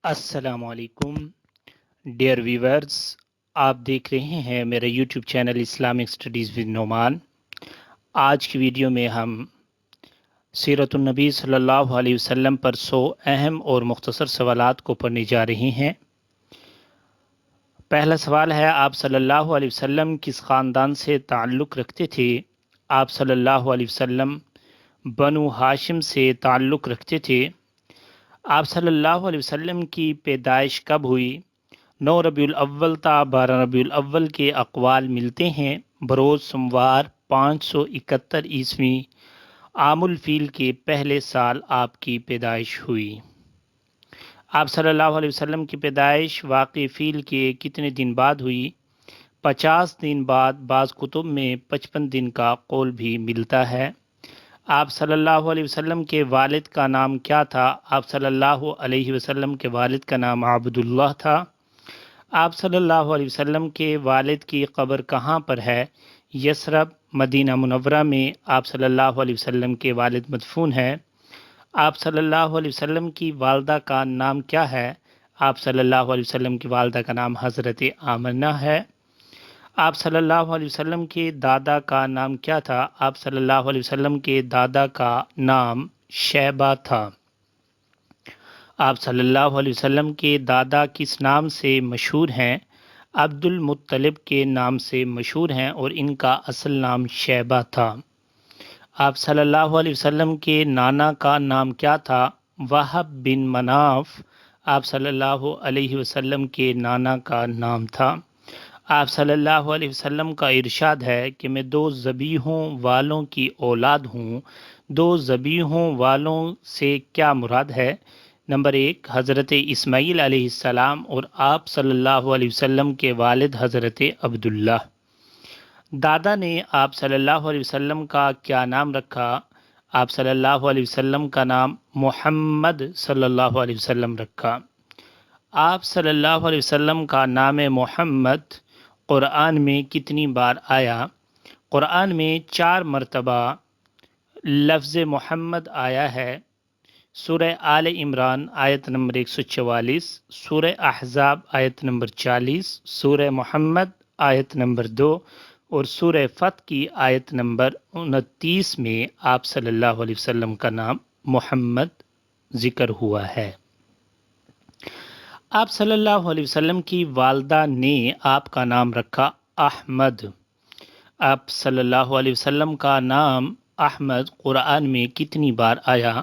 السلام علیکم dear viewers, آپ دیکھ رہے ہیں میرا YouTube channel Islamic studies with Numan. آج کی ویڈیو میں ہم سیرت النبی صلی اللہ علیہ وسلم پر 100 اہم اور مختصر سوالات کو پڑھنے جا رہے ہیں۔ پہلا سوال ہے، آپ صلی اللہ علیہ وسلم کس خاندان سے تعلق رکھتے تھے؟ آپ صلی اللہ علیہ وسلم بنو ہاشم سے تعلق رکھتے تھے۔ آپ صلی اللہ علیہ وسلم کی پیدائش کب ہوئی؟ 9 ربیع الاول تا 12 ربیع الاول کے اقوال ملتے ہیں۔ بروز سوموار 571 عیسوی عام الفیل کے پہلے سال آپ کی پیدائش ہوئی۔ آپ صلی اللہ علیہ وسلم کی پیدائش واقع فیل کے کتنے دن بعد ہوئی؟ 50 دن بعد، بعض کتب میں 55 دن کا قول بھی ملتا ہے۔ آپ صلی اللہ علیہ وسلم کے والد کا نام کیا تھا؟ آپ صلی اللہ علیہ وسلم کے والد کا نام عبداللہ تھا۔ آپ صلی اللہ علیہ وسلم کے والد کی قبر کہاں پر ہے؟ یثرب، مدینہ منورہ میں آپ صلی اللہ علیہ وسلم کے والد مدفون ہیں۔ آپ صلی اللہ علیہ وسلم کی والدہ کا نام کیا ہے؟ آپ صلی اللہ علیہ وسلم کی والدہ کا نام حضرت آمنہ ہے۔ آپ صلی اللہ علیہ وسلم کے دادا کا نام کیا تھا؟ آپ صلی اللہ علیہ وسلم کے دادا کا نام شیبہ تھا۔ آپ صلی اللہ علیہ وسلم کے دادا کس نام سے مشہور ہیں؟ عبد المطلب کے نام سے مشہور ہیں اور ان کا اصل نام شیبہ تھا۔ آپ صلی اللہ علیہ وسلم کے نانا کا نام کیا تھا؟ وہب بن مناف۔ آپ صلی اللہ علیہ وسلم کے نانا کا نام تھا۔ آپ صلی اللہ علیہ وسلم کا ارشاد ہے کہ میں 2 ذبیحوں والوں کی اولاد ہوں۔ 2 ذبیحوں والوں سے کیا مراد ہے؟ نمبر 1، حضرت اسماعیل علیہ السلام اور آپ صلی اللہ علیہ وسلم کے والد حضرت عبداللہ۔ دادا نے آپ صلی اللہ علیہ وسلم کا کیا نام رکھا؟ آپ صلی اللہ علیہ وسلم کا نام محمد صلی اللہ علیہ وسلم رکھا۔ آپ صلی اللہ علیہ وسلم کا نام محمد قرآن میں کتنی بار آیا؟ قرآن میں 4 مرتبہ لفظ محمد آیا ہے۔ سورہ آل عمران آیت نمبر 144، سورہ احزاب آیت نمبر 40، سورہ محمد آیت نمبر 2 اور سورہ فتح کی آیت نمبر 29 میں آپ صلی اللہ علیہ وسلم کا نام محمد ذکر ہوا ہے۔ آپ صلی اللہ علیہ وسلم کی والدہ نے آپ کا نام رکھا احمد۔ آپ صلی اللہ علیہ وسلم کا نام احمد قرآن میں کتنی بار آیا؟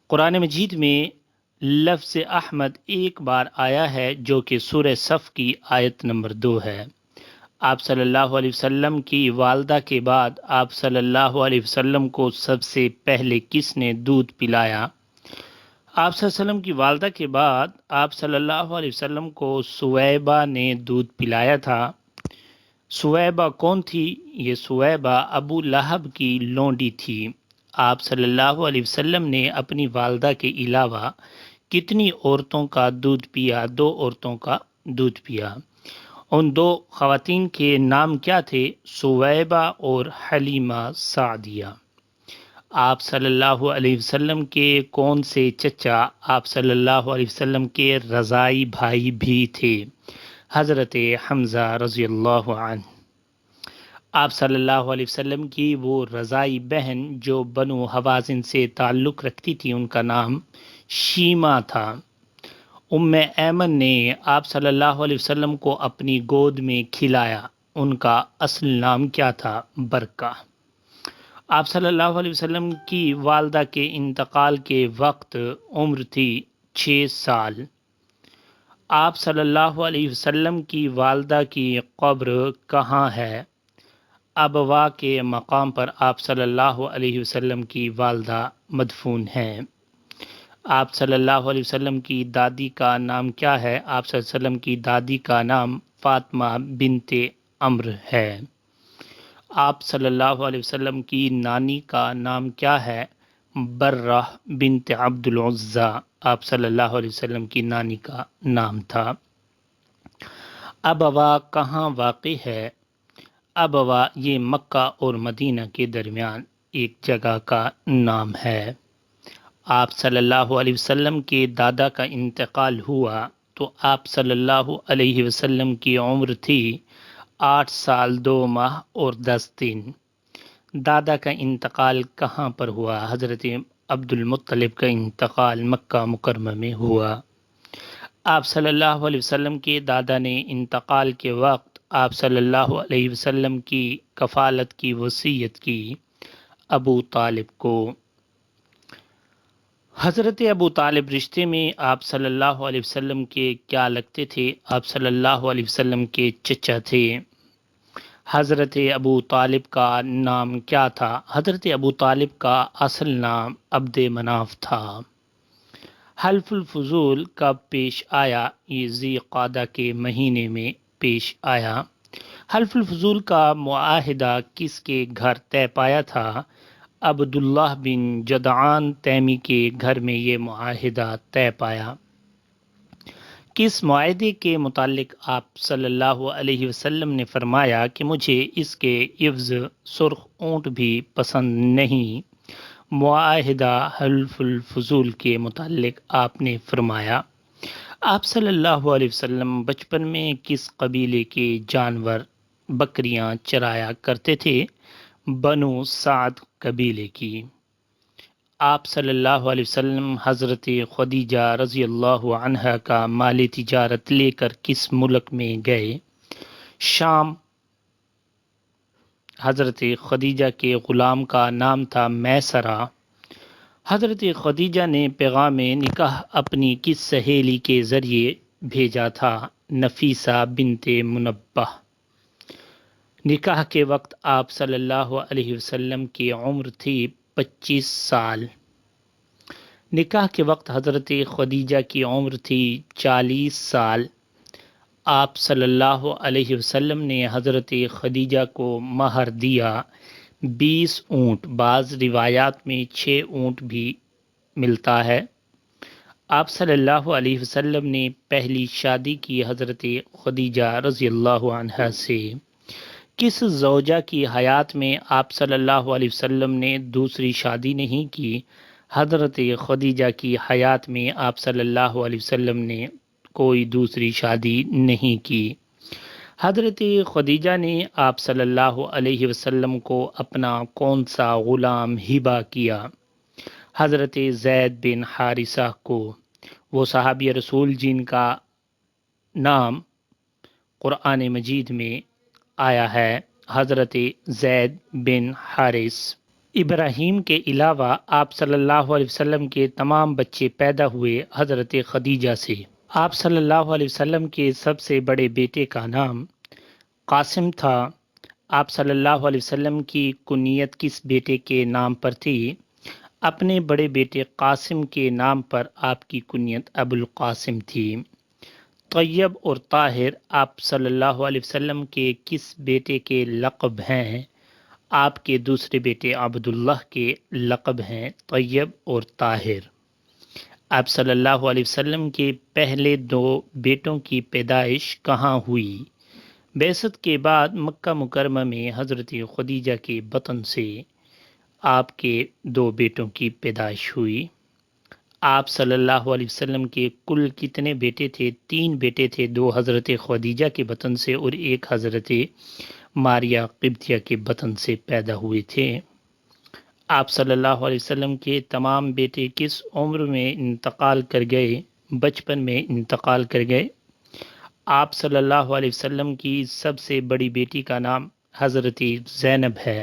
قرآن مجید میں لفظ احمد 1 بار آیا ہے، جو کہ سورہ صف کی آیت نمبر 2 ہے۔ آپ صلی اللہ علیہ وسلم کی والدہ کے بعد آپ صلی اللہ علیہ وسلم کو سب سے پہلے کس نے دودھ پلایا؟ آپ صلی اللہ علیہ وسلم کی والدہ کے بعد آپ صلی اللہ علیہ وسلم کو سویبہ نے دودھ پلایا تھا۔ سویبہ کون تھی؟ یہ سویبہ ابو لہب کی لونڈی تھی۔ آپ صلی اللہ علیہ وسلم نے اپنی والدہ کے علاوہ کتنی عورتوں کا دودھ پیا؟ 2 عورتوں کا دودھ پیا۔ ان 2 خواتین کے نام کیا تھے؟ سویبہ اور حلیمہ سعدیہ۔ آپ صلی اللہ علیہ وسلم کے کون سے چچا آپ صلی اللہ علیہ وسلم کے رضاعی بھائی بھی تھے؟ حضرت حمزہ رضی اللہ عنہ۔ آپ صلی اللہ علیہ وسلم کی وہ رضاعی بہن جو بنو حوازن سے تعلق رکھتی تھی، ان کا نام شیمہ تھا۔ ام ایمن نے آپ صلی اللہ علیہ وسلم کو اپنی گود میں کھلایا، ان کا اصل نام کیا تھا؟ برکہ۔ آپ صلی اللہ علیہ وسلم کی والدہ کے انتقال کے وقت عمر تھی 6 سال۔ آپ صلی اللہ علیہ وسلم کی والدہ کی قبر کہاں ہے؟ ابوا کے مقام پر آپ صلی اللہ علیہ وسلم کی والدہ مدفون ہیں۔ آپ صلی اللہ علیہ وسلم کی دادی کا نام کیا ہے؟ آپ صلی اللہ علیہ وسلم کی دادی کا نام فاطمہ بنت عمرو ہے۔ آپ صلی اللہ علیہ وسلم کی نانی کا نام کیا ہے؟ برہ بنت عبد العزیٰ آپ صلی اللہ علیہ وسلم کی نانی کا نام تھا۔ ابوا کہاں واقع ہے؟ ابوا یہ مکہ اور مدینہ کے درمیان ایک جگہ کا نام ہے۔ آپ صلی اللہ علیہ وسلم کے دادا کا انتقال ہوا تو آپ صلی اللہ علیہ وسلم کی عمر تھی 8 سال 2 ماہ اور 10 دن۔ دادا کا انتقال کہاں پر ہوا؟ حضرت عبد المطلب کا انتقال مکہ مکرمہ میں ہوا۔ آپ صلی اللہ علیہ وسلم کے دادا نے انتقال کے وقت آپ صلی اللہ علیہ وسلم کی کفالت کی وصیت کی ابو طالب کو۔ حضرت ابو طالب رشتے میں آپ صلی اللہ علیہ وسلم کے کیا لگتے تھے؟ آپ صلی اللہ علیہ وسلم کے چچا تھے۔ حضرت ابو طالب کا نام کیا تھا؟ حضرت ابو طالب کا اصل نام عبد مناف تھا۔ حلف الفضول کب پیش آیا؟ یہ ذی قعدہ کے مہینے میں پیش آیا۔ حلف الفضول کا معاہدہ کس کے گھر طے پایا تھا؟ عبداللہ بن جدعان تیمی کے گھر میں یہ معاہدہ طے پایا۔ کس معاہدے کے متعلق آپ صلی اللہ علیہ وسلم نے فرمایا کہ مجھے اس کے عوض سرخ اونٹ بھی پسند نہیں؟ معاہدہ حلف الفضول کے متعلق آپ نے فرمایا، آپ صلی اللہ علیہ وسلم بچپن میں کس قبیلے کے جانور بکریاں چرایا کرتے تھے؟ بنو سعد قبیلے کی۔ آپ صلی اللہ علیہ وسلم حضرت خدیجہ رضی اللہ عنہا کا مال تجارت لے کر کس ملک میں گئے؟ شام۔ حضرت خدیجہ کے غلام کا نام تھا میسرہ۔ حضرت خدیجہ نے پیغام نکاح اپنی کس سہیلی کے ذریعے بھیجا تھا؟ نفیسہ بنت منبہ۔ نکاح کے وقت آپ صلی اللہ علیہ وسلم کی عمر تھی 25 سال۔ نکاح کے وقت حضرت خدیجہ کی عمر تھی 40 سال۔ آپ صلی اللہ علیہ وسلم نے حضرت خدیجہ کو مہر دیا 20 اونٹ، بعض روایات میں 6 اونٹ بھی ملتا ہے۔ آپ صلی اللہ علیہ وسلم نے پہلی شادی کی حضرت خدیجہ رضی اللہ عنہا سے۔ کس زوجہ کی حیات میں آپ صلی اللہ علیہ وسلم نے دوسری شادی نہیں کی؟ حضرت خدیجہ کی حیات میں آپ صلی اللہ علیہ وسلم نے کوئی دوسری شادی نہیں کی۔ حضرت خدیجہ نے آپ صلی اللہ علیہ وسلم کو اپنا کون سا غلام ہبہ کیا؟ حضرت زید بن حارثہ کو۔ وہ صحابی رسول جن کا نام قرآن مجید میں آیا ہے، حضرت زید بن حارث۔ ابراہیم کے علاوہ آپ صلی اللہ علیہ وسلم کے تمام بچے پیدا ہوئے حضرت خدیجہ سے۔ آپ صلی اللہ علیہ وسلم کے سب سے بڑے بیٹے کا نام قاسم تھا۔ آپ صلی اللہ علیہ وسلم کی کنیت کس بیٹے کے نام پر تھی؟ اپنے بڑے بیٹے قاسم کے نام پر آپ کی کنیت ابو القاسم تھی۔ طیب اور طاہر آپ صلی اللہ علیہ وسلم کے کس بیٹے کے لقب ہیں؟ آپ کے دوسرے بیٹے عبداللہ کے لقب ہیں طیب اور طاہر۔ آپ صلی اللہ علیہ وسلم کے پہلے 2 بیٹوں کی پیدائش کہاں ہوئی؟ بعثت کے بعد مکہ مکرمہ میں حضرت خدیجہ کے بطن سے آپ کے 2 بیٹوں کی پیدائش ہوئی۔ آپ صلی اللہ علیہ وسلم کے کل کتنے بیٹے تھے؟ 3 بیٹے تھے، 2 حضرت خدیجہ کے بطن سے اور 1 حضرت ماریہ قبطیہ کے بطن سے پیدا ہوئے تھے۔ آپ صلی اللہ علیہ وسلم کے تمام بیٹے کس عمر میں انتقال کر گئے؟ بچپن میں انتقال کر گئے۔ آپ صلی اللہ علیہ وسلم کی سب سے بڑی بیٹی کا نام حضرت زینب ہے۔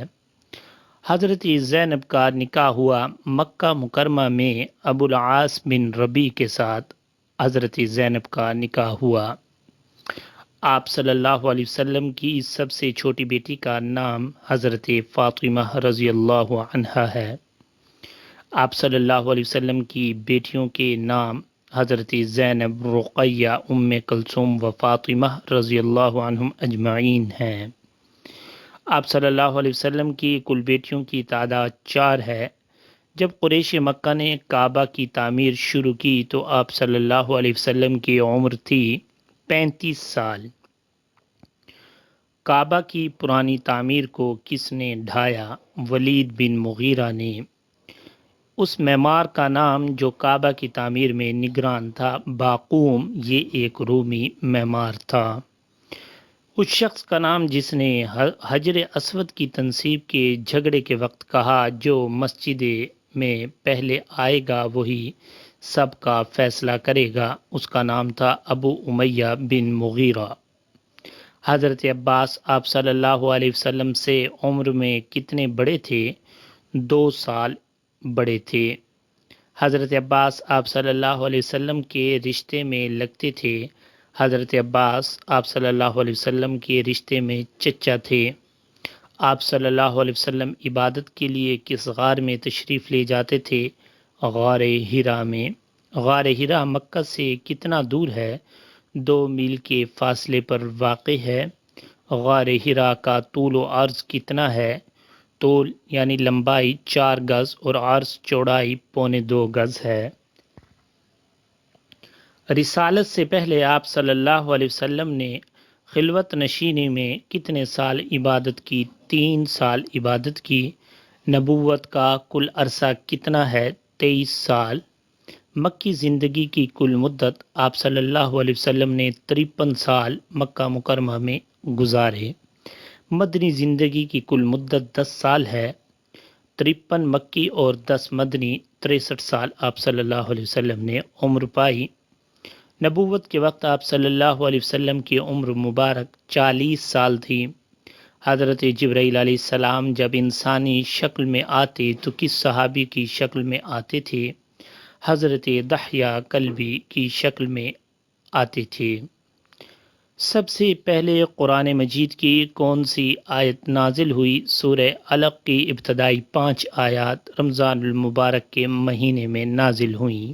حضرت زینب کا نکاح ہوا مکہ مکرمہ میں ابو العاص بن ربیع کے ساتھ۔ حضرت زینب کا نکاح ہوا۔ آپ صلی اللہ علیہ وسلم کی سب سے چھوٹی بیٹی کا نام حضرت فاطمہ رضی اللہ عنہا ہے۔ آپ صلی اللہ علیہ وسلم کی بیٹیوں کے نام حضرت زینب، رقیہ، ام کلثوم و فاطمہ رضی اللہ عنہم اجمعین ہیں۔ آپ صلی اللہ علیہ وسلم کی کل بیٹیوں کی تعداد 4 ہے۔ جب قریش مکہ نے کعبہ کی تعمیر شروع کی تو آپ صلی اللہ علیہ وسلم کی عمر تھی 35 سال۔ کعبہ کی پرانی تعمیر کو کس نے ڈھایا؟ ولید بن مغیرہ نے۔ اس معمار کا نام جو کعبہ کی تعمیر میں نگران تھا باقوم، یہ ایک رومی معمار تھا۔ اس شخص کا نام جس نے حجر اسود کی تنصیب کے جھگڑے کے وقت کہا جو مسجد میں پہلے آئے گا وہی سب کا فیصلہ کرے گا، اس کا نام تھا ابو امیہ بن مغیرہ۔ حضرت عباس آپ صلی اللہ علیہ وسلم سے عمر میں کتنے بڑے تھے؟ 2 سال بڑے تھے۔ حضرت عباس آپ صلی اللہ علیہ وسلم کے رشتے میں لگتے تھے۔ حضرت عباس آپ صلی اللہ علیہ وسلم کے رشتے میں چچا تھے۔ آپ صلی اللہ علیہ وسلم عبادت کے لیے کس غار میں تشریف لے جاتے تھے؟ غار ہرا میں۔ غار ہرا مکہ سے کتنا دور ہے؟ 2 میل کے فاصلے پر واقع ہے۔ غار ہرا کا طول و عرض کتنا ہے؟ طول یعنی لمبائی 4 گز اور عرض چوڑائی 2.25 گز ہے۔ رسالت سے پہلے آپ صلی اللہ علیہ وسلم نے خلوت نشینی میں کتنے سال عبادت کی؟ 3 سال عبادت کی۔ نبوت کا کل عرصہ کتنا ہے؟ 23 سال۔ مکی زندگی کی کل مدت آپ صلی اللہ علیہ وسلم نے 53 سال مکہ مکرمہ میں گزارے۔ مدنی زندگی کی کل مدت 10 سال ہے۔ 53 مکی اور 10 مدنی 63 سال آپ صلی اللہ علیہ وسلم نے عمر پائی۔ نبوت کے وقت آپ صلی اللہ علیہ وسلم کی عمر مبارک 40 سال تھی۔ حضرت جبرائیل علیہ السلام جب انسانی شکل میں آتے تو کس صحابی کی شکل میں آتے تھے؟ حضرت دحیہ کلبی کی شکل میں آتے تھے۔ سب سے پہلے قرآن مجید کی کون سی آیت نازل ہوئی؟ سورہ علق کی ابتدائی 5 آیات رمضان المبارک کے مہینے میں نازل ہوئیں۔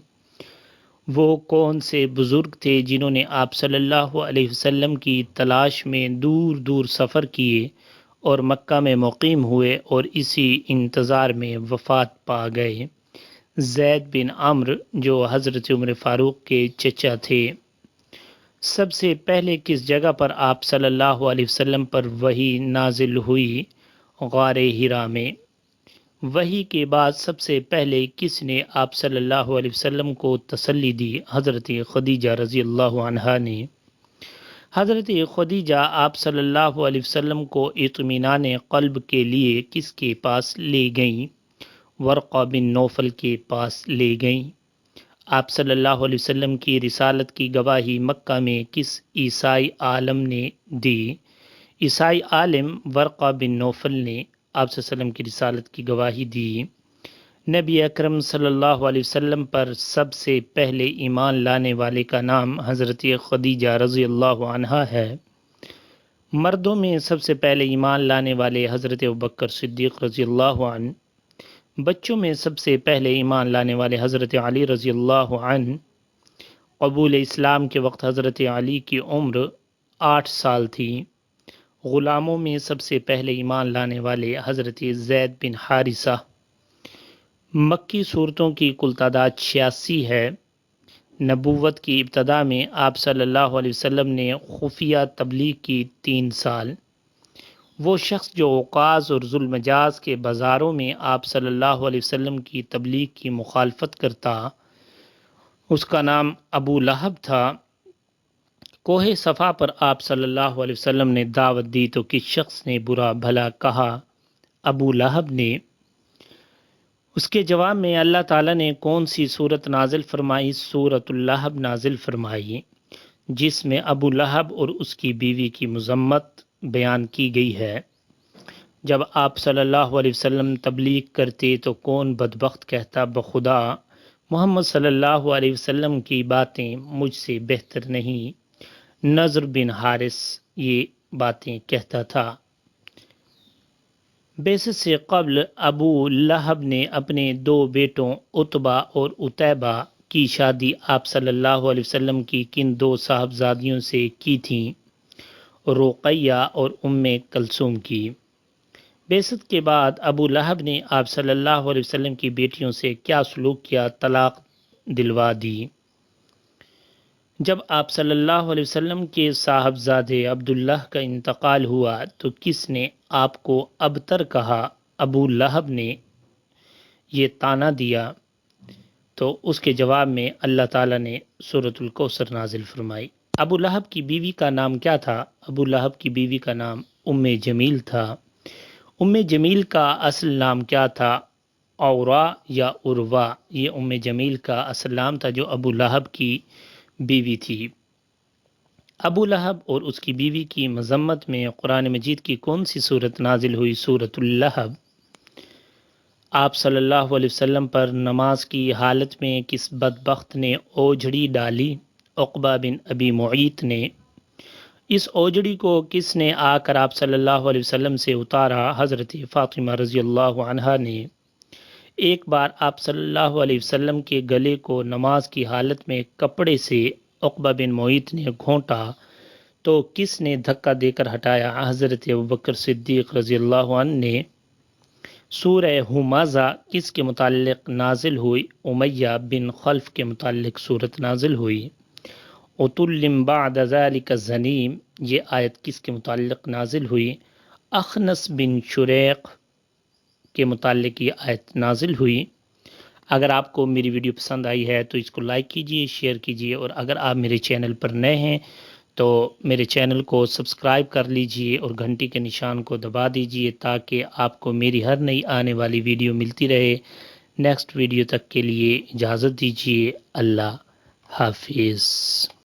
وہ کون سے بزرگ تھے جنہوں نے آپ صلی اللہ علیہ وسلم کی تلاش میں دور دور سفر کیے اور مکہ میں مقیم ہوئے اور اسی انتظار میں وفات پا گئے؟ زید بن عمرو جو حضرت عمر فاروق کے چچا تھے۔ سب سے پہلے کس جگہ پر آپ صلی اللہ علیہ وسلم پر وحی نازل ہوئی؟ غار ہرا میں۔ وحی کے بعد سب سے پہلے کس نے آپ صلی اللہ علیہ وسلم کو تسلی دی؟ حضرت خدیجہ رضی اللہ عنہا نے۔ حضرت خدیجہ آپ صلی اللہ علیہ وسلم کو اطمینان قلب کے لیے کس کے پاس لے گئیں؟ ورقہ بن نوفل کے پاس لے گئیں۔ آپ صلی اللہ علیہ وسلم کی رسالت کی گواہی مکہ میں کس عیسائی عالم نے دی؟ عیسائی عالم ورقہ بن نوفل نے آپ صلی اللہ علیہ وسلم کی رسالت کی گواہی دی۔ نبی اکرم صلی اللہ علیہ وسلم پر سب سے پہلے ایمان لانے والے کا نام حضرت خدیجہ رضی اللہ عنہا ہے۔ مردوں میں سب سے پہلے ایمان لانے والے حضرت ابوبکر صدیق رضی اللہ عنہ۔ بچوں میں سب سے پہلے ایمان لانے والے حضرت علی رضی اللہ عنہ۔ قبول اسلام کے وقت حضرت علی کی عمر 8 سال تھی۔ غلاموں میں سب سے پہلے ایمان لانے والے حضرت زید بن حارثہ۔ مکی صورتوں کی کل تعداد 86 ہے۔ نبوت کی ابتدا میں آپ صلی اللہ علیہ وسلم نے خفیہ تبلیغ کی 3 سال۔ وہ شخص جو اوقاز اور ذوالمجاز کے بازاروں میں آپ صلی اللہ علیہ وسلم کی تبلیغ کی مخالفت کرتا، اس کا نام ابو لہب تھا۔ کوہ صفا پر آپ صلی اللہ علیہ وسلم نے دعوت دی تو کس شخص نے برا بھلا کہا؟ ابو لہب نے۔ اس کے جواب میں اللہ تعالیٰ نے کون سی صورت نازل فرمائی؟ سورۃ اللہب نازل فرمائی، جس میں ابو لہب اور اس کی بیوی کی مذمت بیان کی گئی ہے۔ جب آپ صلی اللہ علیہ وسلم تبلیغ کرتے تو کون بدبخت کہتا بخدا محمد صلی اللہ علیہ وسلم کی باتیں مجھ سے بہتر نہیں؟ نضر بن حارث یہ باتیں کہتا تھا۔ بعثت سے قبل ابو لہب نے اپنے 2 بیٹوں عتبہ اور عتیبہ کی شادی آپ صلی اللہ علیہ وسلم کی کن 2 صاحبزادیوں سے کی تھیں؟ رقیہ اور کلثوم کی۔ بعثت کے بعد ابو لہب نے آپ صلی اللہ علیہ وسلم کی بیٹیوں سے کیا سلوک کیا؟ طلاق دلوا دی۔ جب آپ صلی اللہ علیہ وسلم کے صاحبزادے عبداللہ کا انتقال ہوا تو کس نے آپ کو ابتر کہا؟ ابو لہب نے۔ یہ طعنہ دیا تو اس کے جواب میں اللہ تعالیٰ نے سورۃ الکوثر نازل فرمائی۔ ابو لہب کی بیوی کا نام کیا تھا؟ ابو لہب کی بیوی کا نام جمیل تھا۔ جمیل کا اصل نام کیا تھا؟ اورا یا عروا، یہ جمیل کا اصل نام تھا جو ابو لہب کی بیوی تھی۔ ابو لہب اور اس کی بیوی کی مذمت میں قرآن مجید کی کون سی صورت نازل ہوئی؟ سورۃ اللہب۔ آپ صلی اللہ علیہ وسلم پر نماز کی حالت میں کس بدبخت نے اوجھڑی ڈالی؟ عقبہ بن ابی معیط نے۔ اس اوجھڑی کو کس نے آ کر آپ صلی اللہ علیہ وسلم سے اتارا؟ حضرت فاطمہ رضی اللہ عنہا نے۔ ایک بار آپ صلی اللہ علیہ وسلم کے گلے کو نماز کی حالت میں کپڑے سے عقبہ بن معیط نے گھونٹا تو کس نے دھکا دے کر ہٹایا؟ حضرت ابوبکر صدیق رضی اللہ عنہ نے۔ سورہ ہمازہ کس کے متعلق نازل ہوئی؟ امیہ بن خلف کے متعلق صورت نازل ہوئی۔ عتل بعد ذلک زنیم، یہ آیت کس کے متعلق نازل ہوئی؟ اخنس بن شریق کے متعلق یہ آیت نازل ہوئی۔ اگر آپ کو میری ویڈیو پسند آئی ہے تو اس کو لائک کیجئے، شیئر کیجئے، اور اگر آپ میرے چینل پر نئے ہیں تو میرے چینل کو سبسکرائب کر لیجئے اور گھنٹی کے نشان کو دبا دیجئے تاکہ آپ کو میری ہر نئی آنے والی ویڈیو ملتی رہے۔ نیکسٹ ویڈیو تک کے لیے اجازت دیجئے۔ اللہ حافظ۔